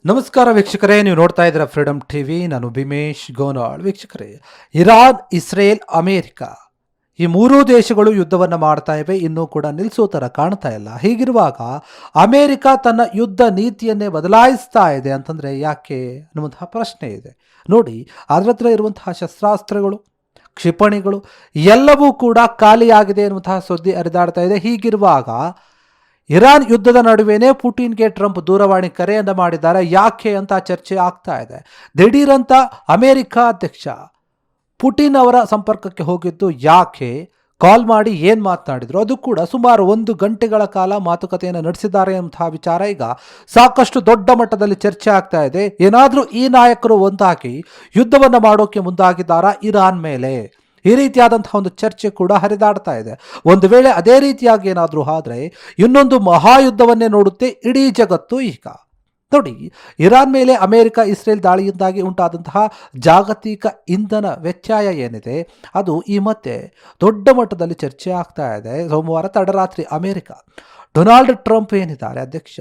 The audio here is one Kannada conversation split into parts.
ನಮಸ್ಕಾರ ವೀಕ್ಷಕರೇ, ನೀವು ನೋಡ್ತಾ ಇದ್ದೀರಾ ಫ್ರೀಡಮ್ ಟಿವಿ. ನಾನು ಭೀಮೇಶ್ ಗೋನಾಳ್. ವೀಕ್ಷಕರೇ, ಇರಾನ್, ಇಸ್ರೇಲ್, ಅಮೇರಿಕ ಈ ಮೂರೂ ದೇಶಗಳು ಯುದ್ಧವನ್ನು ಮಾಡ್ತಾ ಇವೆ. ಇನ್ನೂ ಕೂಡ ನಿಲ್ಲಿಸೋ ಥರ ಕಾಣ್ತಾ ಇಲ್ಲ. ಹೀಗಿರುವಾಗ ಅಮೇರಿಕ ತನ್ನ ಯುದ್ಧ ನೀತಿಯನ್ನೇ ಬದಲಾಯಿಸ್ತಾ ಇದೆ ಅಂತಂದರೆ ಯಾಕೆ ಅನ್ನುವಂತಹ ಪ್ರಶ್ನೆ ಇದೆ. ನೋಡಿ, ಅದರ ಹತ್ರ ಇರುವಂತಹ ಶಸ್ತ್ರಾಸ್ತ್ರಗಳು, ಕ್ಷಿಪಣಿಗಳು ಎಲ್ಲವೂ ಕೂಡ ಖಾಲಿಯಾಗಿದೆ ಎನ್ನುವಂತಹ ಸುದ್ದಿ ಹರಿದಾಡ್ತಾ ಇದೆ. ಹೀಗಿರುವಾಗ ಇರಾನ್ ಯುದ್ಧದ ನಡುವೆನೇ ಪುಟಿನ್ಗೆ ಟ್ರಂಪ್ ದೂರವಾಣಿ ಕರೆಯನ್ನು ಮಾಡಿದ್ದಾರೆ. ಯಾಕೆ ಅಂತ ಚರ್ಚೆ ಆಗ್ತಾ ಇದೆ. ದಿಢೀರಂತ ಅಮೆರಿಕ ಅಧ್ಯಕ್ಷ ಪುಟಿನ್ ಅವರ ಸಂಪರ್ಕಕ್ಕೆ ಹೋಗಿದ್ದು ಯಾಕೆ, ಕಾಲ್ ಮಾಡಿ ಏನು ಮಾತನಾಡಿದ್ರು, ಅದು ಕೂಡ ಸುಮಾರು 1 ಗಂಟೆಗಳ ಕಾಲ ಮಾತುಕತೆಯನ್ನು ನಡೆಸಿದ್ದಾರೆ ಎಂತಹ ವಿಚಾರ ಈಗ ಸಾಕಷ್ಟು ದೊಡ್ಡ ಮಟ್ಟದಲ್ಲಿ ಚರ್ಚೆ ಆಗ್ತಾ ಇದೆ. ಏನಾದರೂ ಈ ನಾಯಕರು ಒಂದಾಗಿ ಯುದ್ಧವನ್ನು ಮಾಡೋಕೆ ಮುಂದಾಗಿದ್ದಾರಾ ಇರಾನ್ ಮೇಲೆ? ಈ ರೀತಿಯಾದಂತಹ ಒಂದು ಚರ್ಚೆ ಕೂಡ ಹರಿದಾಡ್ತಾ ಇದೆ. ಒಂದು ವೇಳೆ ಅದೇ ರೀತಿಯಾಗಿ ಏನಾದರೂ ಆದರೆ ಇನ್ನೊಂದು ಮಹಾಯುದ್ಧವನ್ನೇ ನೋಡುತ್ತೆ ಇಡೀ ಜಗತ್ತು. ಈಗ ನೋಡಿ, ಇರಾನ್ ಮೇಲೆ ಅಮೆರಿಕ ಇಸ್ರೇಲ್ ದಾಳಿಯಿಂದಾಗಿ ಉಂಟಾದಂತಹ ಜಾಗತಿಕ ಇಂಧನ ವ್ಯತ್ಯಯ ಏನಿದೆ ಅದು ಈ ಮತ್ತೆ ದೊಡ್ಡ ಮಟ್ಟದಲ್ಲಿ ಚರ್ಚೆ ಆಗ್ತಾ ಇದೆ. ಸೋಮವಾರ ತಡರಾತ್ರಿ ಅಮೆರಿಕ ಡೊನಾಲ್ಡ್ ಟ್ರಂಪ್ ಏನಿದ್ದಾರೆ ಅಧ್ಯಕ್ಷ,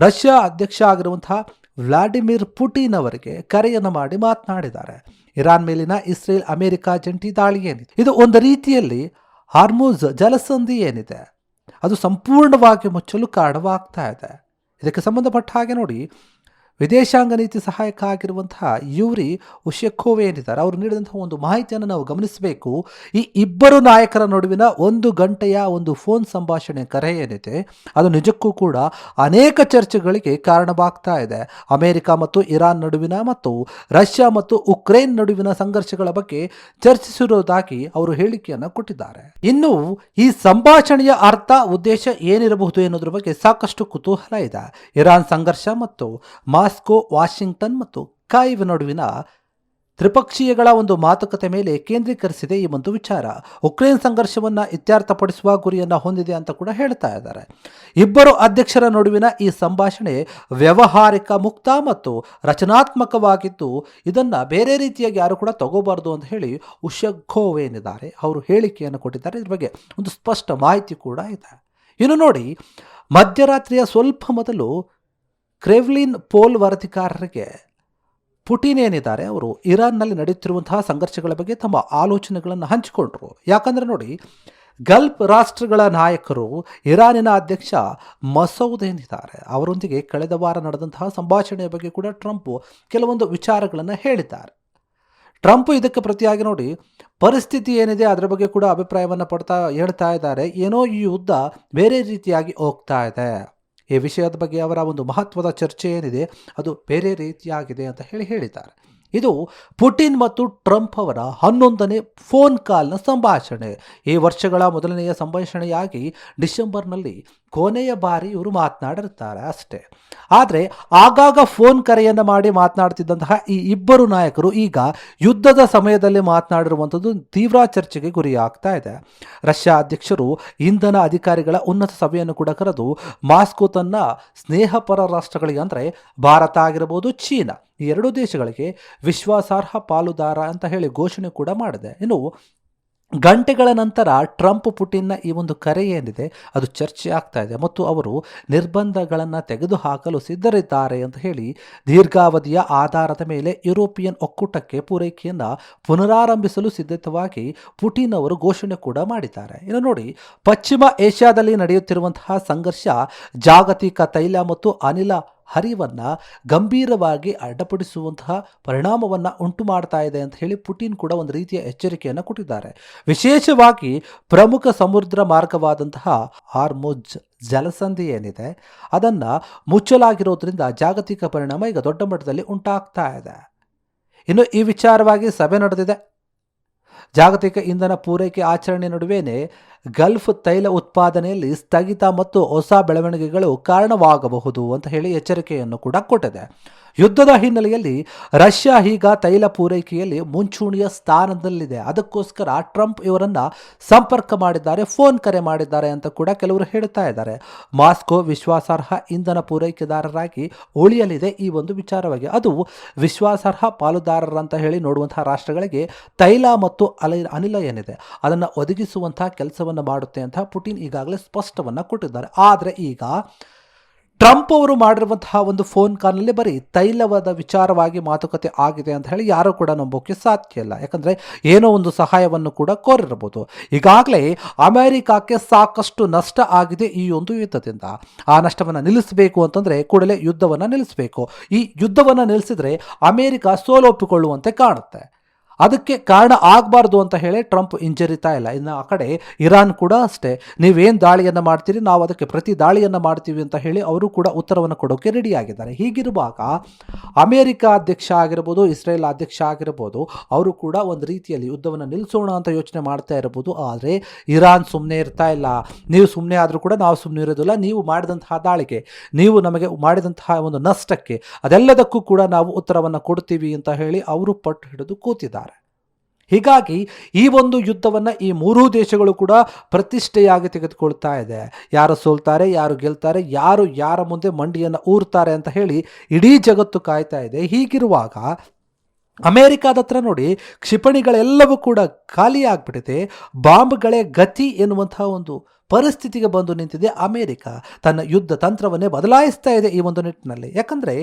ರಷ್ಯಾ ಅಧ್ಯಕ್ಷ ಆಗಿರುವಂತಹ ವ್ಲಾಡಿಮಿರ್ ಪುಟಿನ್ ಅವರಿಗೆ ಕರೆಯನ್ನು ಮಾಡಿ ಮಾತನಾಡಿದ್ದಾರೆ. ಇರಾನ್ ಮೇಲಿನ ಇಸ್ರೇಲ್ ಅಮೆರಿಕ ಜಂಟಿ ದಾಳಿ ಏನಿದೆ, ಇದು ಒಂದು ರೀತಿಯಲ್ಲಿ ಹಾರ್ಮುಜ್ ಜಲಸಂಧಿ ಏನಿದೆ ಅದು ಸಂಪೂರ್ಣವಾಗಿ ಮುಚ್ಚಲು ಕಾರಣವಾಗ್ತಾ ಇದೆ. ಇದಕ್ಕೆ ಸಂಬಂಧಪಟ್ಟ ಹಾಗೆ ನೋಡಿ, ವಿದೇಶಾಂಗ ನೀತಿ ಸಹಾಯಕ ಆಗಿರುವಂತಹ ಯೂರಿ ಉಶೆಕೋವ್ ಏನಿದ್ದಾರೆ ಅವರು ನೀಡಿದಂತಹ ಒಂದು ಮಾಹಿತಿಯನ್ನು ನಾವು ಗಮನಿಸಬೇಕು. ಈ ಇಬ್ಬರು ನಾಯಕರ ನಡುವಿನ 1 ಗಂಟೆಯ ಒಂದು ಫೋನ್ ಸಂಭಾಷಣೆ ಕರೆ ಏನಿದೆ ಅದು ನಿಜಕ್ಕೂ ಕೂಡ ಅನೇಕ ಚರ್ಚೆಗಳಿಗೆ ಕಾರಣವಾಗ್ತಾ ಇದೆ. ಅಮೆರಿಕ ಮತ್ತು ಇರಾನ್ ನಡುವಿನ ಮತ್ತು ರಷ್ಯಾ ಮತ್ತು ಉಕ್ರೇನ್ ನಡುವಿನ ಸಂಘರ್ಷಗಳ ಬಗ್ಗೆ ಚರ್ಚಿಸಿರುವುದಾಗಿ ಅವರು ಹೇಳಿಕೆಯನ್ನು ಕೊಟ್ಟಿದ್ದಾರೆ. ಇನ್ನು ಈ ಸಂಭಾಷಣೆಯ ಅರ್ಥ, ಉದ್ದೇಶ ಏನಿರಬಹುದು ಎನ್ನುವುದರ ಬಗ್ಗೆ ಸಾಕಷ್ಟು ಕುತೂಹಲ ಇದೆ. ಇರಾನ್ ಸಂಘರ್ಷ ಮತ್ತು ಮಾಸ್ಕೋ, ವಾಷಿಂಗ್ಟನ್ ಮತ್ತು ಕಾಯಿವ್ ನಡುವಿನ ತ್ರಿಪಕ್ಷೀಯಗಳ ಒಂದು ಮಾತುಕತೆ ಮೇಲೆ ಕೇಂದ್ರೀಕರಿಸಿದೆ ಈ ಒಂದು ವಿಚಾರ. ಉಕ್ರೇನ್ ಸಂಘರ್ಷವನ್ನು ಇತ್ಯರ್ಥಪಡಿಸುವ ಗುರಿಯನ್ನು ಹೊಂದಿದೆ ಅಂತ ಕೂಡ ಹೇಳ್ತಾ ಇದ್ದಾರೆ. ಇಬ್ಬರು ಅಧ್ಯಕ್ಷರ ನಡುವಿನ ಈ ಸಂಭಾಷಣೆ ವ್ಯವಹಾರಿಕ, ಮುಕ್ತ ಮತ್ತು ರಚನಾತ್ಮಕವಾಗಿದ್ದು ಇದನ್ನು ಬೇರೆ ರೀತಿಯಾಗಿ ಯಾರು ಕೂಡ ತಗೋಬಾರ್ದು ಅಂತ ಹೇಳಿ ಉಶೆಕೋವ್ ಏನಿದ್ದಾರೆ ಅವರು ಹೇಳಿಕೆಯನ್ನು ಕೊಟ್ಟಿದ್ದಾರೆ. ಇದ್ರ ಬಗ್ಗೆ ಒಂದು ಸ್ಪಷ್ಟ ಮಾಹಿತಿ ಕೂಡ ಇದೆ. ಇನ್ನು ನೋಡಿ, ಮಧ್ಯರಾತ್ರಿಯ ಸ್ವಲ್ಪ ಮೊದಲು ಕ್ರೆಮ್ಲಿನ್ ಪೋಲ್ ವರದಿಗಾರರಿಗೆ ಪುಟಿನ್ ಏನಿದ್ದಾರೆ ಅವರು ಇರಾನ್ನಲ್ಲಿ ನಡೆಯುತ್ತಿರುವಂತಹ ಸಂಘರ್ಷಗಳ ಬಗ್ಗೆ ತಮ್ಮ ಆಲೋಚನೆಗಳನ್ನು ಹಂಚಿಕೊಂಡ್ರು. ಯಾಕಂದರೆ ನೋಡಿ, ಗಲ್ಫ್ ರಾಷ್ಟ್ರಗಳ ನಾಯಕರು ಇರಾನಿನ ಅಧ್ಯಕ್ಷ ಮಸೌದ್ ಏನಿದ್ದಾರೆ ಅವರೊಂದಿಗೆ ಕಳೆದ ವಾರ ನಡೆದಂತಹ ಸಂಭಾಷಣೆಯ ಬಗ್ಗೆ ಕೂಡ ಟ್ರಂಪ್ ಕೆಲವೊಂದು ವಿಚಾರಗಳನ್ನು ಹೇಳಿದ್ದಾರೆ. ಟ್ರಂಪ್ ಇದಕ್ಕೆ ಪ್ರತಿಯಾಗಿ ನೋಡಿ, ಪರಿಸ್ಥಿತಿ ಏನಿದೆ ಅದರ ಬಗ್ಗೆ ಕೂಡ ಅಭಿಪ್ರಾಯವನ್ನು ಹೇಳ್ತಾ ಇದ್ದಾರೆ. ಏನೋ ಈ ಯುದ್ಧ ಬೇರೆ ರೀತಿಯಾಗಿ ಹೋಗ್ತಾ ಇದೆ, ಈ ವಿಷಯದ ಬಗ್ಗೆ ಅವರ ಒಂದು ಮಹತ್ವದ ಚರ್ಚೆ ಏನಿದೆ ಅದು ಬೇರೆ ರೀತಿಯಾಗಿದೆ ಅಂತ ಹೇಳಿದ್ದಾರೆ. ಇದು ಪುಟಿನ್ ಮತ್ತು ಟ್ರಂಪ್ ಅವರ 11ನೇ ಫೋನ್ ಕಾಲ್ನ ಸಂಭಾಷಣೆ. ಈ ವರ್ಷಗಳ ಮೊದಲನೆಯ ಸಂಭಾಷಣೆಯಾಗಿ ಡಿಸೆಂಬರ್ನಲ್ಲಿ ಕೊನೆಯ ಬಾರಿ ಇವರು ಮಾತನಾಡಿರ್ತಾರೆ ಅಷ್ಟೇ. ಆದರೆ ಆಗಾಗ ಫೋನ್ ಕರೆಯನ್ನು ಮಾಡಿ ಮಾತನಾಡ್ತಿದ್ದಂತಹ ಈ ಇಬ್ಬರು ನಾಯಕರು ಈಗ ಯುದ್ಧದ ಸಮಯದಲ್ಲಿ ಮಾತನಾಡಿರುವಂಥದ್ದು ತೀವ್ರ ಚರ್ಚೆಗೆ ಗುರಿಯಾಗ್ತಾ ಇದೆ. ರಷ್ಯಾ ಅಧ್ಯಕ್ಷರು ಇಂಧನ ಅಧಿಕಾರಿಗಳ ಉನ್ನತ ಸಭೆಯನ್ನು ಕೂಡ ಕರೆದು ಮಾಸ್ಕೋ ತನ್ನ ಸ್ನೇಹಪರ ರಾಷ್ಟ್ರಗಳಿಗೆ ಅಂದರೆ ಭಾರತ ಆಗಿರಬಹುದು, ಚೀನಾ ಈ 2 ದೇಶಗಳಿಗೆ ವಿಶ್ವಾಸಾರ್ಹ ಪಾಲುದಾರ ಅಂತ ಹೇಳಿ ಘೋಷಣೆ ಕೂಡ ಮಾಡಿದೆ. ಇನ್ನು ಗಂಟೆಗಳ ನಂತರ ಟ್ರಂಪ್ ಪುಟಿನ್ನ ಈ ಒಂದು ಕರೆ ಏನಿದೆ ಅದು ಚರ್ಚೆ ಆಗ್ತಾ ಇದೆ ಮತ್ತು ಅವರು ನಿರ್ಬಂಧಗಳನ್ನು ತೆಗೆದುಹಾಕಲು ಸಿದ್ಧರಿದ್ದಾರೆ ಅಂತ ಹೇಳಿ ದೀರ್ಘಾವಧಿಯ ಆಧಾರದ ಮೇಲೆ ಯುರೋಪಿಯನ್ ಒಕ್ಕೂಟಕ್ಕೆ ಪೂರೈಕೆಯನ್ನು ಪುನರಾರಂಭಿಸಲು ಸಿದ್ಧವಾಗಿ ಪುಟಿನ್ ಅವರು ಘೋಷಣೆ ಕೂಡ ಮಾಡಿದ್ದಾರೆ. ಇನ್ನು ನೋಡಿ, ಪಶ್ಚಿಮ ಏಷ್ಯಾದಲ್ಲಿ ನಡೆಯುತ್ತಿರುವಂತಹ ಸಂಘರ್ಷ ಜಾಗತಿಕ ತೈಲ ಮತ್ತು ಅನಿಲ ಹರಿವನ್ನು ಗಂಭೀರವಾಗಿ ಅಡ್ಡಪಡಿಸುವಂತಹ ಪರಿಣಾಮವನ್ನು ಉಂಟು ಮಾಡ್ತಾ ಇದೆ ಅಂತ ಹೇಳಿ ಪುಟಿನ್ ಕೂಡ ಒಂದು ರೀತಿಯ ಎಚ್ಚರಿಕೆಯನ್ನು ಕೊಟ್ಟಿದ್ದಾರೆ. ವಿಶೇಷವಾಗಿ ಪ್ರಮುಖ ಸಮುದ್ರ ಮಾರ್ಗವಾದಂತಹ ಹಾರ್ಮುಜ್ ಜಲಸಂಧಿ ಏನಿದೆ ಅದನ್ನು ಮುಚ್ಚಲಾಗಿರೋದ್ರಿಂದ ಜಾಗತಿಕ ಪರಿಣಾಮ ಈಗ ದೊಡ್ಡ ಮಟ್ಟದಲ್ಲಿ ಉಂಟಾಗ್ತಾ ಇದೆ. ಇನ್ನು ಈ ವಿಚಾರವಾಗಿ ಸಭೆ ನಡೆದಿದೆ. ಜಾಗತಿಕ ಇಂಧನ ಪೂರೈಕೆ ಆಚರಣೆ ನಡುವೆನೇ ಗಲ್ಫ್ ತೈಲ ಉತ್ಪಾದನೆಯಲ್ಲಿ ಸ್ಥಗಿತ ಮತ್ತು ಹೊಸ ಬೆಳವಣಿಗೆಗಳು ಕಾರಣವಾಗಬಹುದು ಅಂತ ಹೇಳಿ ಎಚ್ಚರಿಕೆಯನ್ನು ಕೂಡ ಕೊಟ್ಟಿದೆ. ಯುದ್ಧದ ಹಿನ್ನೆಲೆಯಲ್ಲಿ ರಷ್ಯಾ ಈಗ ತೈಲ ಪೂರೈಕೆಯಲ್ಲಿ ಮುಂಚೂಣಿಯ ಸ್ಥಾನದಲ್ಲಿದೆ. ಅದಕ್ಕೋಸ್ಕರ ಟ್ರಂಪ್ ಇವರನ್ನು ಸಂಪರ್ಕ ಮಾಡಿದ್ದಾರೆ, ಫೋನ್ ಕರೆ ಮಾಡಿದ್ದಾರೆ ಅಂತ ಕೂಡ ಕೆಲವರು ಹೇಳ್ತಾ ಇದ್ದಾರೆ. ಮಾಸ್ಕೋ ವಿಶ್ವಾಸಾರ್ಹ ಇಂಧನ ಪೂರೈಕೆದಾರರಾಗಿ ಉಳಿಯಲಿದೆ ಈ ಒಂದು ವಿಚಾರವಾಗಿ. ಅದು ವಿಶ್ವಾಸಾರ್ಹ ಪಾಲುದಾರರಂತ ಹೇಳಿ ನೋಡುವಂತಹ ರಾಷ್ಟ್ರಗಳಿಗೆ ತೈಲ ಮತ್ತು ಅನಿಲ ಏನಿದೆ ಅದನ್ನು ಒದಗಿಸುವಂತಹ ಕೆಲಸವನ್ನು ಮಾಡುತ್ತೆ ಅಂತ ಪುಟಿನ್ ಈಗಾಗಲೇ ಸ್ಪಷ್ಟವನ್ನು ಕೊಟ್ಟಿದ್ದಾರೆ. ಆದರೆ ಈಗ ಟ್ರಂಪ್ ಅವರು ಮಾಡಿರುವಂತಹ ಒಂದು ಫೋನ್ ಕಾಲ್ನಲ್ಲಿ ಬರೀ ತೈಲವಾದ ವಿಚಾರವಾಗಿ ಮಾತುಕತೆ ಆಗಿದೆ ಅಂತ ಹೇಳಿ ಯಾರೂ ಕೂಡ ನಂಬೋಕೆ ಸಾಧ್ಯ ಇಲ್ಲ. ಯಾಕಂದರೆ ಏನೋ ಒಂದು ಸಹಾಯವನ್ನು ಕೂಡ ಕೋರಿರಬಹುದು. ಈಗಾಗಲೇ ಅಮೆರಿಕಕ್ಕೆ ಸಾಕಷ್ಟು ನಷ್ಟ ಆಗಿದೆ ಈ ಒಂದು ಯುದ್ಧದಿಂದ. ಆ ನಷ್ಟವನ್ನು ನಿಲ್ಲಿಸಬೇಕು ಅಂತಂದರೆ ಕೂಡಲೇ ಯುದ್ಧವನ್ನು ನಿಲ್ಲಿಸಬೇಕು. ಈ ಯುದ್ಧವನ್ನು ನಿಲ್ಲಿಸಿದ್ರೆ ಅಮೆರಿಕ ಸೋಲೊಪ್ಪಿಕೊಳ್ಳುವಂತೆ ಕಾಣುತ್ತೆ. ಅದಕ್ಕೆ ಕಾರಣ ಆಗಬಾರ್ದು ಅಂತ ಹೇಳಿ ಟ್ರಂಪ್ ಹಿಂಜರಿತಾ ಇಲ್ಲ. ಇನ್ನು ಆ ಕಡೆ ಇರಾನ್ ಕೂಡ ಅಷ್ಟೇ, ನೀವೇನು ದಾಳಿಯನ್ನು ಮಾಡ್ತೀರಿ ನಾವು ಅದಕ್ಕೆ ಪ್ರತಿ ದಾಳಿಯನ್ನು ಮಾಡ್ತೀವಿ ಅಂತ ಹೇಳಿ ಅವರು ಕೂಡ ಉತ್ತರವನ್ನು ಕೊಡೋಕೆ ರೆಡಿಯಾಗಿದ್ದಾರೆ. ಹೀಗಿರುವಾಗ ಅಮೇರಿಕ ಅಧ್ಯಕ್ಷ ಆಗಿರ್ಬೋದು, ಇಸ್ರೇಲ್ ಅಧ್ಯಕ್ಷ ಆಗಿರ್ಬೋದು, ಅವರು ಕೂಡ ಒಂದು ರೀತಿಯಲ್ಲಿ ಯುದ್ಧವನ್ನು ನಿಲ್ಲಿಸೋಣ ಅಂತ ಯೋಚನೆ ಮಾಡ್ತಾ ಇರ್ಬೋದು. ಆದರೆ ಇರಾನ್ ಸುಮ್ಮನೆ ಇರ್ತಾ ಇಲ್ಲ. ನೀವು ಸುಮ್ಮನೆ ಆದರೂ ಕೂಡ ನಾವು ಸುಮ್ಮನೆ ಇರೋದಿಲ್ಲ. ನೀವು ಮಾಡಿದಂತಹ ದಾಳಿಗೆ, ನೀವು ನಮಗೆ ಮಾಡಿದಂತಹ ಒಂದು ನಷ್ಟಕ್ಕೆ ಅದೆಲ್ಲದಕ್ಕೂ ಕೂಡ ನಾವು ಉತ್ತರವನ್ನು ಕೊಡ್ತೀವಿ ಅಂತ ಹೇಳಿ ಅವರು ಪಟ್ಟು ಹಿಡಿದು ಕೂತಿದ್ದಾರೆ. ಹೀಗಾಗಿ ಈ ಒಂದು ಯುದ್ಧವನ್ನು ಈ ಮೂರೂ ದೇಶಗಳು ಕೂಡ ಪ್ರತಿಷ್ಠೆಯಾಗಿ ತೆಗೆದುಕೊಳ್ತಾ ಇದೆ. ಯಾರು ಸೋಲ್ತಾರೆ, ಯಾರು ಗೆಲ್ತಾರೆ, ಯಾರು ಯಾರ ಮುಂದೆ ಮಂಡಿಯನ್ನು ಊರ್ತಾರೆ ಅಂತ ಹೇಳಿ ಇಡೀ ಜಗತ್ತು ಕಾಯ್ತಾ ಇದೆ. ಹೀಗಿರುವಾಗ ಅಮೇರಿಕಾದ ಹತ್ರ ನೋಡಿ ಕ್ಷಿಪಣಿಗಳೆಲ್ಲವೂ ಕೂಡ ಖಾಲಿ ಆಗ್ಬಿಟ್ಟಿದೆ. ಬಾಂಬ್ಗಳೇ ಗತಿ ಎನ್ನುವಂತಹ ಒಂದು ಪರಿಸ್ಥಿತಿಗೆ ಬಂದು ನಿಂತಿದೆ. ಅಮೇರಿಕ ತನ್ನ ಯುದ್ಧ ತಂತ್ರವನ್ನೇ ಬದಲಾಯಿಸ್ತಾ ಇದೆ ಈ ಒಂದು ನಿಟ್ಟಿನಲ್ಲಿ. ಯಾಕಂದರೆ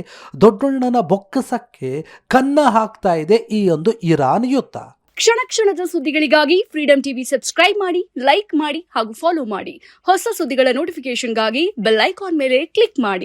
ದೊಡ್ಡಣ್ಣನ ಬೊಕ್ಕಸಕ್ಕೆ ಕನ್ನ ಹಾಕ್ತಾ ಇದೆ ಈ ಒಂದು ಇರಾನ್ ಯುದ್ಧ. ಕ್ಷಣ ಕ್ಷಣದ ಸುದ್ದಿಗಳಿಗಾಗಿ ಫ್ರೀಡಂ ಟಿವಿ ಸಬ್ಸ್ಕ್ರೈಬ್ ಮಾಡಿ, ಲೈಕ್ ಮಾಡಿ ಹಾಗೂ ಫಾಲೋ ಮಾಡಿ. ಹೊಸ ಸುದ್ದಿಗಳ ನೋಟಿಫಿಕೇಶನ್ಗಾಗಿ ಬೆಲ್ ಐಕಾನ್ ಮೇಲೆ ಕ್ಲಿಕ್ ಮಾಡಿ.